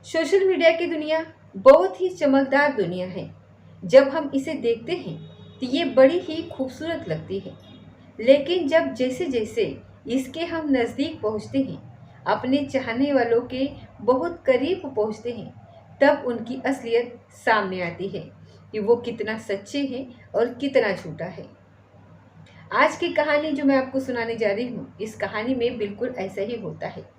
Social media की दुनिया बहुत ही चमकदार दुनिया है। जब हम इसे देखते हैं तो ये बड़ी ही खूबसूरत लगती है। लेकिन जब जैसे जैसे इसके हम नज़दीक पहुंचते हैं, अपने चाहने वालों के बहुत करीब पहुंचते हैं, तब उनकी असलियत सामने आती है कि वो कितना सच्चे हैं और कितना झूठा है। आज की कहानी जो मैं आपको सुनाने जा रही हूँ, इस कहानी में बिल्कुल ऐसा ही होता है।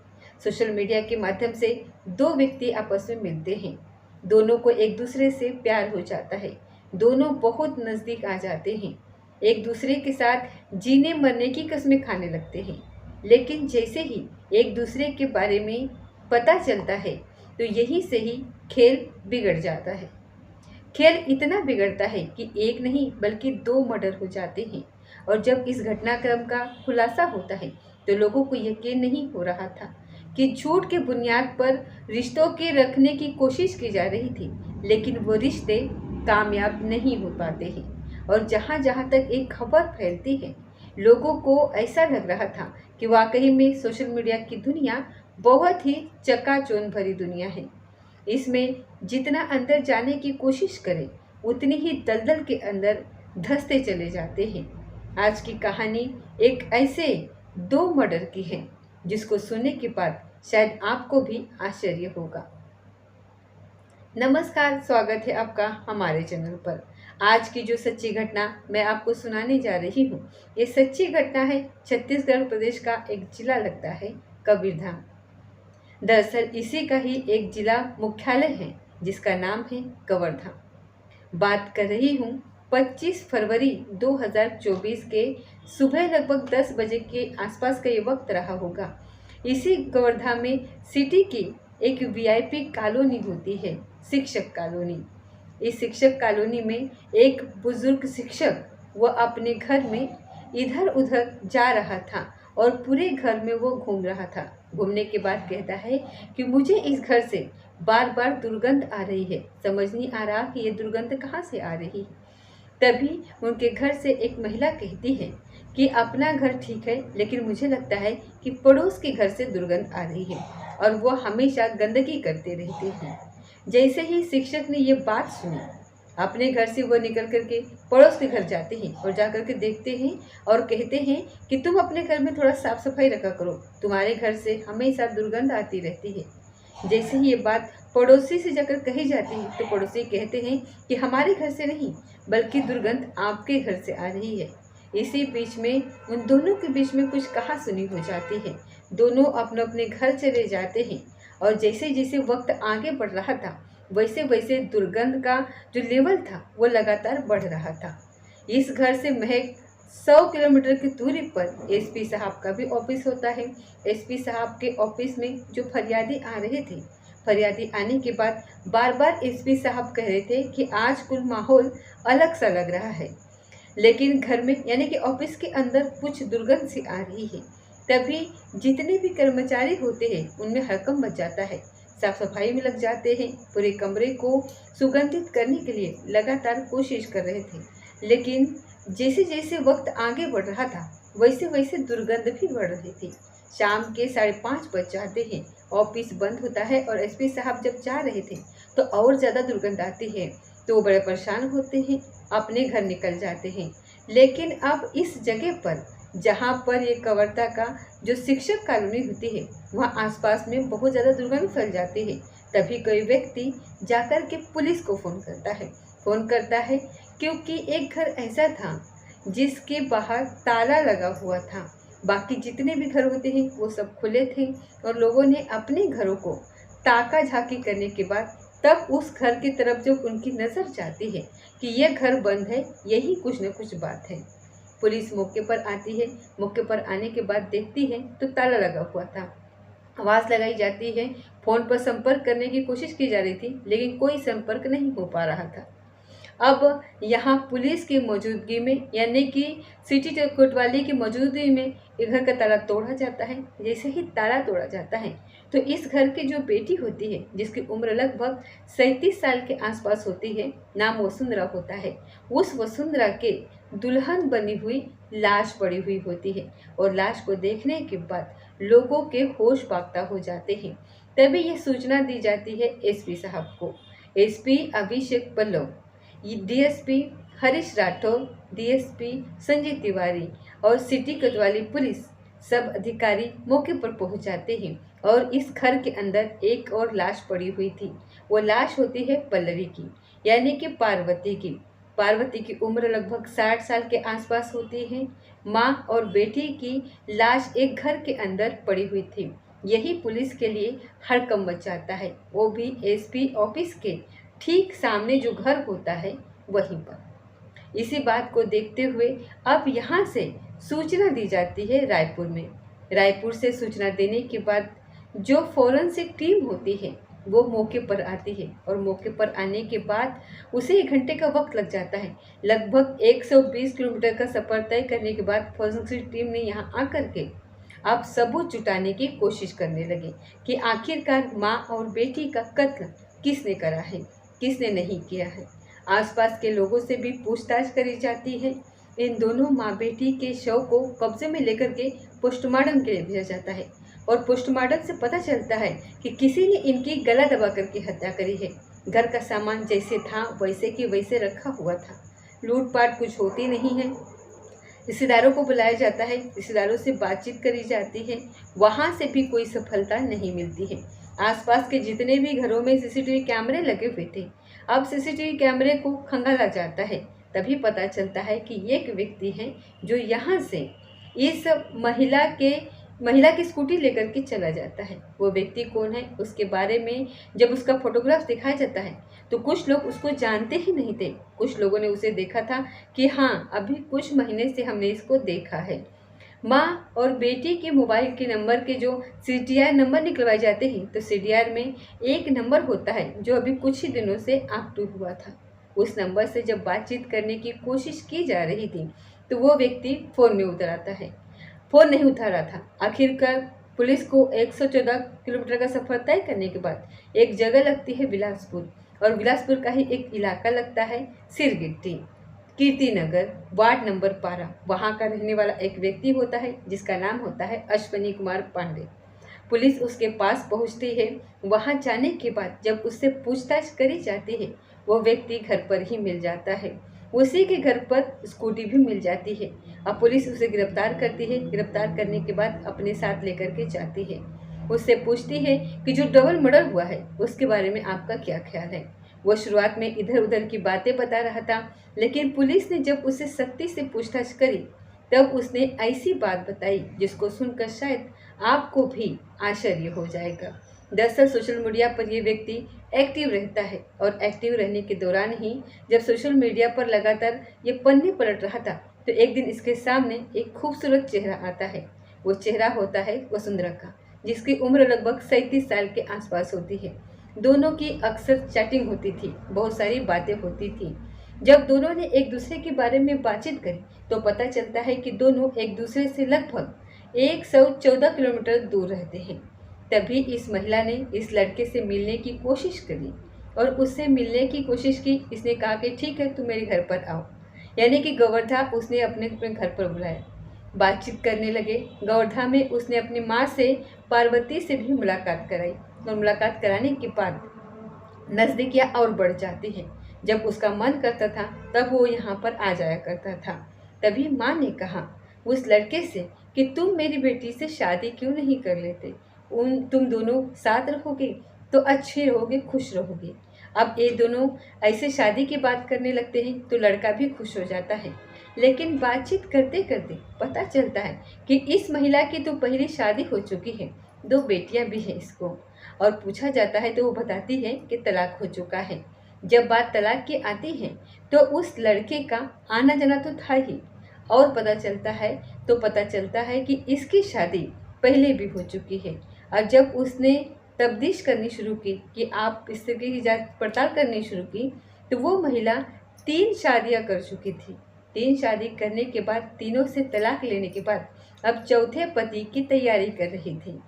सोशल मीडिया के माध्यम से दो व्यक्ति आपस में मिलते हैं। दोनों को एक दूसरे से प्यार हो जाता है। दोनों बहुत नज़दीक आ जाते हैं। एक दूसरे के साथ जीने मरने की कस्में खाने लगते हैं। लेकिन जैसे ही एक दूसरे के बारे में पता चलता है, तो यहीं से ही खेल बिगड़ जाता है। खेल इतना बिगड़ता है कि एक नहीं बल्कि दो मर्डर हो जाते हैं। और जब इस घटनाक्रम का खुलासा होता है, तो लोगों को यकीन नहीं हो रहा था कि झूठ के बुनियाद पर रिश्तों के रखने की कोशिश की जा रही थी, लेकिन वो रिश्ते कामयाब नहीं हो पाते हैं। और जहाँ जहाँ तक एक खबर फैलती है, लोगों को ऐसा लग रहा था कि वाकई में सोशल मीडिया की दुनिया बहुत ही चकाचौंध भरी दुनिया है। इसमें जितना अंदर जाने की कोशिश करें, उतनी ही दलदल के अंदर धंसते चले जाते हैं। आज की कहानी एक ऐसे दो मर्डर की है, जिसको सुनने के बाद शायद आपको भी आश्चर्य होगा। नमस्कार, स्वागत है आपका हमारे चैनल पर। आज की जो सच्ची घटना मैं आपको सुनाने जा रही हूँ, ये सच्ची घटना है छत्तीसगढ़ प्रदेश का एक जिला लगता है कबीरधाम। दरअसल इसी का ही एक जिला मुख्यालय है, जिसका नाम है कवर्धा। बात कर रही हूँ 25 फरवरी 2024 के सुबह लगभग 10 बजे के आसपास का ये वक्त रहा होगा। इसी कवर्धा में सिटी की एक वीआईपी कॉलोनी होती है, शिक्षक कॉलोनी। इस शिक्षक कॉलोनी में एक बुजुर्ग शिक्षक वह अपने घर में इधर उधर जा रहा था और पूरे घर में वो घूम रहा था। घूमने के बाद कहता है कि मुझे इस घर से बार बार दुर्गंध आ रही है, समझ नहीं आ रहा कि ये दुर्गंध कहाँ से आ रही है। तभी उनके घर से एक महिला कहती है कि अपना घर ठीक है, लेकिन मुझे लगता है कि पड़ोस के घर से दुर्गंध आ रही है और वो हमेशा गंदगी करते रहते हैं। जैसे ही शिक्षक ने ये बात सुनी, अपने घर से वो निकल करके पड़ोस के घर जाते हैं और जा करके देखते हैं और कहते हैं कि तुम अपने घर में थोड़ा साफ सफाई रखा करो, तुम्हारे घर से हमेशा दुर्गंध आती रहती है। जैसे ही ये बात पड़ोसी से जाकर कही जाती है, तो पड़ोसी कहते हैं कि हमारे घर से नहीं, बल्कि दुर्गंध आपके घर से आ रही है। इसी बीच में उन दोनों के बीच में कुछ कहासुनी हो जाती है। दोनों अपने अपने घर चले जाते हैं और जैसे जैसे वक्त आगे बढ़ रहा था, वैसे वैसे दुर्गंध का जो लेवल था वो लगातार बढ़ रहा था। इस घर से महज 100 किलोमीटर की दूरी पर एसपी साहब का भी ऑफिस होता है। एसपी साहब के ऑफिस में जो फरियादी आ रहे थे, फरियादी आने के बाद बार बार एसपी साहब कह रहे थे कि आज कुल माहौल अलग सा लग रहा है, लेकिन घर में यानी कि ऑफिस के अंदर कुछ दुर्गंध सी आ रही है। तभी जितने भी कर्मचारी होते हैं उनमें हड़कंप मच जाता है, साफ सफाई में लग जाते हैं, पूरे कमरे को सुगंधित करने के लिए लगातार कोशिश कर रहे थे। लेकिन जैसे जैसे वक्त आगे बढ़ रहा था, वैसे वैसे दुर्गंध भी बढ़ रही थी। शाम के 5:30 बज जाते हैं, ऑफिस बंद होता है और एसपी साहब जब जा रहे थे तो और ज़्यादा दुर्गंध आती है। तो वो बड़े परेशान होते हैं, अपने घर निकल जाते हैं। लेकिन अब इस जगह पर जहाँ पर ये कवर्धा का जो शिक्षक कॉलोनी होती है, वहाँ आसपास में बहुत ज़्यादा दुर्गंध फैल जाती है। तभी कोई व्यक्ति जाकर के पुलिस को फ़ोन करता है, क्योंकि एक घर ऐसा था जिसके बाहर ताला लगा हुआ था। बाकी जितने भी घर होते हैं वो सब खुले थे और लोगों ने अपने घरों को ताका झाकी करने के बाद तब उस घर की तरफ जब उनकी नज़र जाती है कि यह घर बंद है, यही कुछ न कुछ बात है। पुलिस मौके पर आती है। मौके पर आने के बाद देखती है तो ताला लगा हुआ था। आवाज़ लगाई जाती है, फ़ोन पर संपर्क करने की कोशिश की जा रही थी, लेकिन कोई संपर्क नहीं हो पा रहा था। अब यहाँ पुलिस की मौजूदगी में यानी कि सिटी कोतवाली की मौजूदगी में ये घर का ताला तोड़ा जाता है। जैसे ही ताला तोड़ा जाता है तो इस घर की जो बेटी होती है, जिसकी उम्र लगभग 37 साल के आसपास होती है, नाम वसुंधरा होता है, उस वसुंधरा के दुल्हन बनी हुई लाश पड़ी हुई होती है। और लाश को देखने के बाद लोगों के होश बागता हो जाते हैं। तभी यह सूचना दी जाती है एसपी साहब को। SP Abhishek Pallav, DSP Harish Rathore, DSP Sanjay Tiwari और सिटी कोतवाली पुलिस सब अधिकारी मौके पर पहुंच जाते हैं और इस घर के अंदर एक और लाश पड़ी हुई थी। वो लाश होती है पल्लवी की, यानी कि पार्वती की। पार्वती की उम्र लगभग 60 साल के आसपास होती है। माँ और बेटी की लाश एक घर के अंदर पड़ी हुई थी। यही पुलिस के लिए हड़कंप मचाता है, वो भी एसपी ऑफिस के ठीक सामने जो घर होता है वहीं पर। इसी बात को देखते हुए अब यहाँ से सूचना दी जाती है रायपुर में। रायपुर से सूचना देने के बाद जो फॉरेंसिक टीम होती है वो मौके पर आती है और मौके पर आने के बाद उसे 1 घंटे का वक्त लग जाता है। लगभग 120 किलोमीटर का सफ़र तय करने के बाद फॉरेंसिक टीम ने यहाँ आकर के अब सबूत जुटाने की कोशिश करने लगे कि आखिरकार माँ और बेटी का कत्ल किसने करा है, किसने नहीं किया है। आसपास के लोगों से भी पूछताछ करी जाती है। इन दोनों माँ बेटी के शव को कब्जे में लेकर के पोस्टमार्टम के लिए भेजा जाता है और पोस्टमार्टम से पता चलता है कि किसी ने इनकी गला दबा करके हत्या करी है। घर का सामान जैसे था वैसे की वैसे रखा हुआ था, लूटपाट कुछ होती नहीं है। रिश्तेदारों को बुलाया जाता है, रिश्तेदारों से बातचीत करी जाती है, वहाँ से भी कोई सफलता नहीं मिलती है। आसपास के जितने भी घरों में सीसीटीवी कैमरे लगे हुए थे, अब सीसीटीवी कैमरे को खंगाला जाता है। तभी पता चलता है कि एक व्यक्ति है जो यहाँ से इस महिला की स्कूटी लेकर के चला जाता है। वो व्यक्ति कौन है उसके बारे में जब उसका फोटोग्राफ दिखाया जाता है तो कुछ लोग उसको जानते ही नहीं थे। कुछ लोगों ने उसे देखा था कि हाँ, अभी कुछ महीने से हमने इसको देखा है। माँ और बेटी के मोबाइल के नंबर के जो CDR नंबर निकलवाए जाते हैं तो CDR में एक नंबर होता है जो अभी कुछ ही दिनों से एक्टिव हुआ था। उस नंबर से जब बातचीत करने की कोशिश की जा रही थी तो वो व्यक्ति फ़ोन में उतर आता है। फ़ोन नहीं उठा रहा था। आखिरकार पुलिस को 114 किलोमीटर का सफ़र तय करने के बाद एक जगह लगती है बिलासपुर, और बिलासपुर का ही एक इलाका लगता है सिरगिट्टी, कीर्तिनगर, वार्ड नंबर 12। वहाँ का रहने वाला एक व्यक्ति होता है जिसका नाम होता है अश्वनी कुमार पांडे। पुलिस उसके पास पहुँचती है। वहाँ जाने के बाद जब उससे पूछताछ करी जाती है वो व्यक्ति घर पर ही मिल जाता है। उसी के घर पर स्कूटी भी मिल जाती है। अब पुलिस उसे गिरफ्तार करती है। गिरफ्तार करने के बाद अपने साथ लेकर के जाती है। उससे पूछती है कि जो डबल मर्डर हुआ है उसके बारे में आपका क्या ख्याल है। वो शुरुआत में इधर उधर की बातें बता रहा था, लेकिन पुलिस ने जब उसे सख्ती से पूछताछ करी तब उसने ऐसी बात बताई जिसको सुनकर शायद आपको भी आश्चर्य हो जाएगा। दरअसल सोशल मीडिया पर ये व्यक्ति एक्टिव रहता है और एक्टिव रहने के दौरान ही जब सोशल मीडिया पर लगातार ये पन्ने पलट रहा था तो एक दिन इसके सामने एक खूबसूरत चेहरा आता है। वो चेहरा होता है वसुंधरा का, जिसकी उम्र लगभग 37 साल के आसपास होती है। दोनों की अक्सर चैटिंग होती थी, बहुत सारी बातें होती थी। जब दोनों ने एक दूसरे के बारे में बातचीत करी तो पता चलता है कि दोनों एक दूसरे से लगभग 114 किलोमीटर दूर रहते हैं। तभी इस महिला ने इस लड़के से मिलने की कोशिश करी और उससे मिलने की कोशिश की। इसने कहा कि ठीक है, तुम मेरे घर पर आओ, यानी कि गोवर्धा उसने अपने घर पर बुलाया। बातचीत करने लगे। गोवर्धा में उसने अपनी माँ से, पार्वती से भी मुलाकात कराई और मुलाकात कराने के बाद नज़दीकियाँ और बढ़ जाती हैं। जब उसका मन करता था तब वो यहाँ पर आ जाया करता था। तभी माँ ने कहा उस लड़के से कि तुम मेरी बेटी से शादी क्यों नहीं कर लेते, तुम दोनों साथ रहोगे तो अच्छे रहोगे, खुश रहोगे। अब ये दोनों ऐसे शादी की बात करने लगते हैं तो लड़का भी खुश हो जाता है। लेकिन बातचीत करते करते पता चलता है कि इस महिला की तो पहले शादी हो चुकी है, 2 बेटियां भी हैं इसको। और पूछा जाता है तो वो बताती है कि तलाक हो चुका है। जब बात तलाक की आती है तो उस लड़के का आना जाना तो था ही, और पता चलता है कि इसकी शादी पहले भी हो चुकी है। और जब उसने तफ्तीश करनी शुरू की कि आप इस तरह की जांच पड़ताल करनी शुरू की तो वो महिला 3 शादियां कर चुकी थी। 3 शादी करने के बाद, तीनों से तलाक लेने के बाद अब चौथे पति की तैयारी कर रही थी।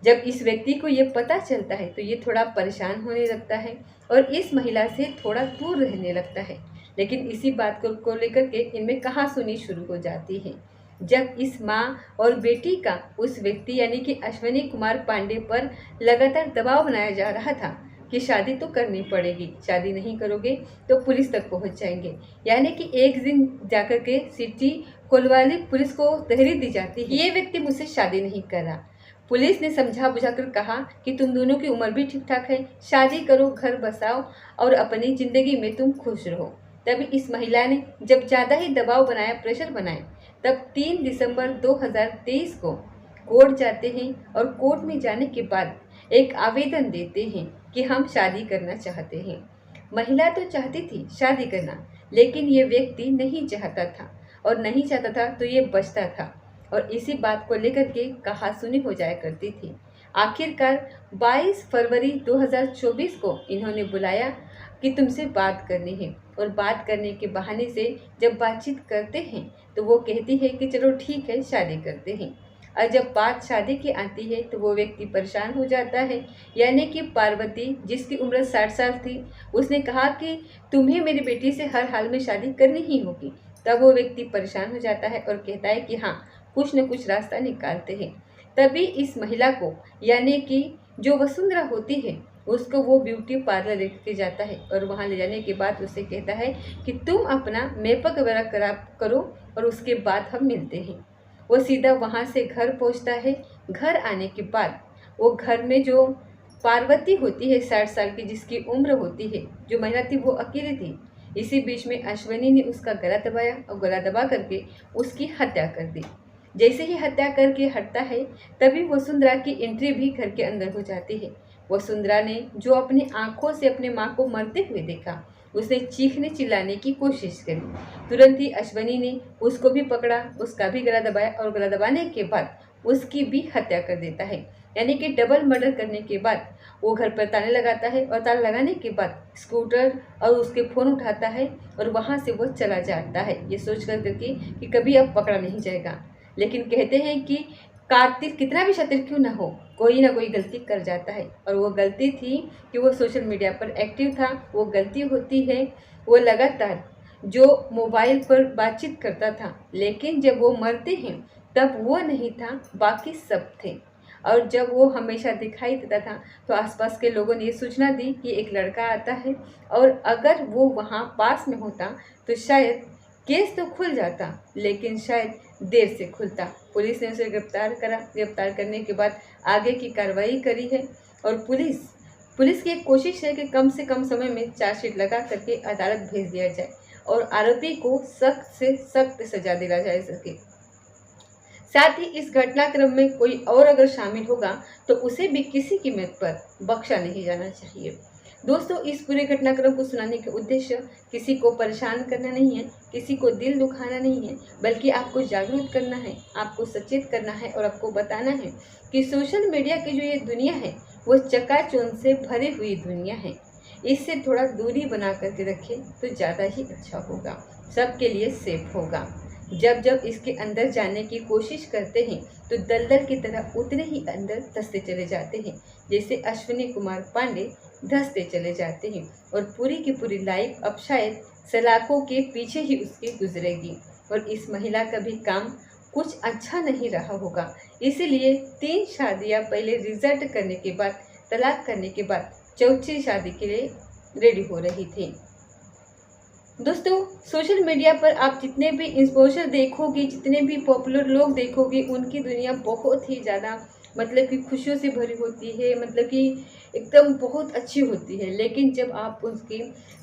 जब इस व्यक्ति को ये पता चलता है तो ये थोड़ा परेशान होने लगता है और इस महिला से थोड़ा दूर रहने लगता है। लेकिन इसी बात को लेकर के इनमें कहासुनी शुरू हो जाती है। जब इस माँ और बेटी का उस व्यक्ति यानी कि अश्विनी कुमार पांडे पर लगातार दबाव बनाया जा रहा था कि शादी तो करनी पड़ेगी, शादी नहीं करोगे तो पुलिस तक पहुंच जाएंगे। यानी कि एक दिन जाकर के सिटी कोतवाली पुलिस को तहरीर दी जाती है, ये व्यक्ति मुझसे शादी नहीं कर रहा। पुलिस ने समझा बुझाकर कहा कि तुम दोनों की उम्र भी ठीक ठाक है, शादी करो, घर बसाओ और अपनी जिंदगी में तुम खुश रहो। तभी इस महिला ने जब ज़्यादा ही दबाव बनाया, प्रेशर बनाया, तब 3 दिसंबर 2023 को कोर्ट जाते हैं और कोर्ट में जाने के बाद एक आवेदन देते हैं कि हम शादी करना चाहते हैं। महिला तो चाहती थी शादी करना, लेकिन ये व्यक्ति नहीं चाहता था, और नहीं चाहता था तो ये बचता था, और इसी बात को लेकर के कहासुनी हो जाया करती थी। आखिरकार 22 फरवरी 2024 को इन्होंने बुलाया कि तुमसे बात करनी है, और बात करने के बहाने से जब बातचीत करते हैं तो वो कहती है कि चलो ठीक है, शादी करते हैं। और जब बात शादी की आती है तो वो व्यक्ति परेशान हो जाता है। यानी कि पार्वती, जिसकी उम्र 60 साल थी, उसने कहा कि तुम्हें मेरी बेटी से हर हाल में शादी करनी ही होगी। तब वो व्यक्ति परेशान हो जाता है और कहता है कि हाँ, कुछ न कुछ रास्ता निकालते हैं। तभी इस महिला को, यानी कि जो वसुंधरा होती है, उसको वो ब्यूटी पार्लर लेके जाता है, और वहाँ ले जाने के बाद उससे कहता है कि तुम अपना मेकअप वगैरह करो और उसके बाद हम मिलते हैं। वो सीधा वहाँ से घर पहुँचता है। घर आने के बाद वो घर में जो पार्वती होती है 60 साल की, जिसकी उम्र होती है, जो महिला थी वो अकेली थी। इसी बीच में अश्विनी ने उसका गला दबाया और गला दबा करके उसकी हत्या कर दी। जैसे ही हत्या करके हटता है तभी वसुंधरा की एंट्री भी घर के अंदर हो जाती है। वसुंधरा ने जो अपनी आंखों से अपने माँ को मरते हुए देखा, उसने चीखने चिल्लाने की कोशिश करी। तुरंत ही अश्विनी ने उसको भी पकड़ा, उसका भी गला दबाया, और गला दबाने के बाद उसकी भी हत्या कर देता है। यानी कि डबल मर्डर करने के बाद वो घर पर ताले लगाता है, और ताला लगाने के बाद स्कूटर और उसके फ़ोन उठाता है और वहाँ से वो चला जाता है, ये सोच कर करके कि कभी अब पकड़ा नहीं जाएगा। लेकिन कहते हैं कि कार्तिक कितना भी शातिर क्यों ना हो, कोई ना कोई गलती कर जाता है, और वो गलती थी कि वो सोशल मीडिया पर एक्टिव था। वो गलती होती है, वो लगातार जो मोबाइल पर बातचीत करता था, लेकिन जब वो मरते हैं तब वो नहीं था, बाकी सब थे। और जब वो हमेशा दिखाई देता था तो आसपास के लोगों ने ये सूचना दी कि एक लड़का आता है, और अगर वो वहाँ पास में होता तो शायद केस तो खुल जाता, लेकिन शायद देर से खुलता। पुलिस ने उसे गिरफ्तार करा। गिरफ्तार करने के बाद आगे की कार्रवाई करी है, और पुलिस की एक कोशिश है कि कम से कम समय में चार्जशीट लगा करके अदालत भेज दिया जाए और आरोपी को सख्त से सख्त सजा दिला जाए सके। साथ ही इस घटनाक्रम में कोई और अगर शामिल होगा तो उसे भी किसी कीमत पर बख्शा नहीं जाना चाहिए। दोस्तों, इस पूरे घटनाक्रम को सुनाने के उद्देश्य किसी को परेशान करना नहीं है, किसी को दिल दुखाना नहीं है, बल्कि आपको जागरूक करना है, आपको सचेत करना है, और आपको बताना है कि सोशल मीडिया की जो ये दुनिया है वो चकाचौंध से भरी हुई दुनिया है। इससे थोड़ा दूरी बना करके रखें तो ज़्यादा ही अच्छा होगा, सबके लिए सेफ होगा। जब इसके अंदर जाने की कोशिश करते हैं तो दलदल की तरह उतने ही अंदर धंसते चले जाते हैं, जैसे अश्विनी कुमार पांडे धंसते चले जाते हैं, और पूरी की पूरी लाइफ अब शायद सलाखों के पीछे ही उसकी गुजरेगी, और इस महिला का भी काम कुछ अच्छा नहीं रहा होगा। इसीलिए 3 शादियां पहले रिजल्ट करने के बाद, तलाक करने के बाद चौथी शादी के लिए रेडी हो रही थी। दोस्तों, सोशल मीडिया पर आप जितने भी इन्फ्लुएंसर देखोगे, जितने भी पॉपुलर लोग देखोगे, उनकी दुनिया बहुत ही ज़्यादा मतलब कि खुशियों से भरी होती है, मतलब कि एकदम बहुत अच्छी होती है। लेकिन जब आप उसकी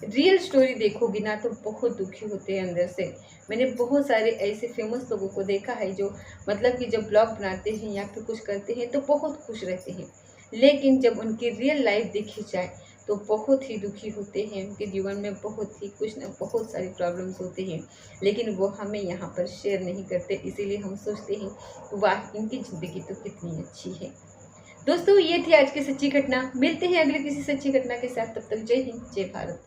रियल स्टोरी देखोगे ना तो बहुत दुखी होते हैं अंदर से। मैंने बहुत सारे ऐसे फेमस लोगों को देखा है जो मतलब कि जब ब्लॉग बनाते हैं या फिर कुछ करते हैं तो बहुत खुश रहते हैं, लेकिन जब उनकी रियल लाइफ देखी जाए तो बहुत ही दुखी होते हैं। उनके जीवन में बहुत ही कुछ न बहुत सारी प्रॉब्लम्स होती हैं, लेकिन वो हमें यहाँ पर शेयर नहीं करते। इसीलिए हम सोचते हैं वाह, इनकी ज़िंदगी तो कितनी अच्छी है। दोस्तों, ये थी आज की सच्ची घटना। मिलते हैं अगले किसी सच्ची घटना के साथ। तब तक जय हिंद, जय भारत।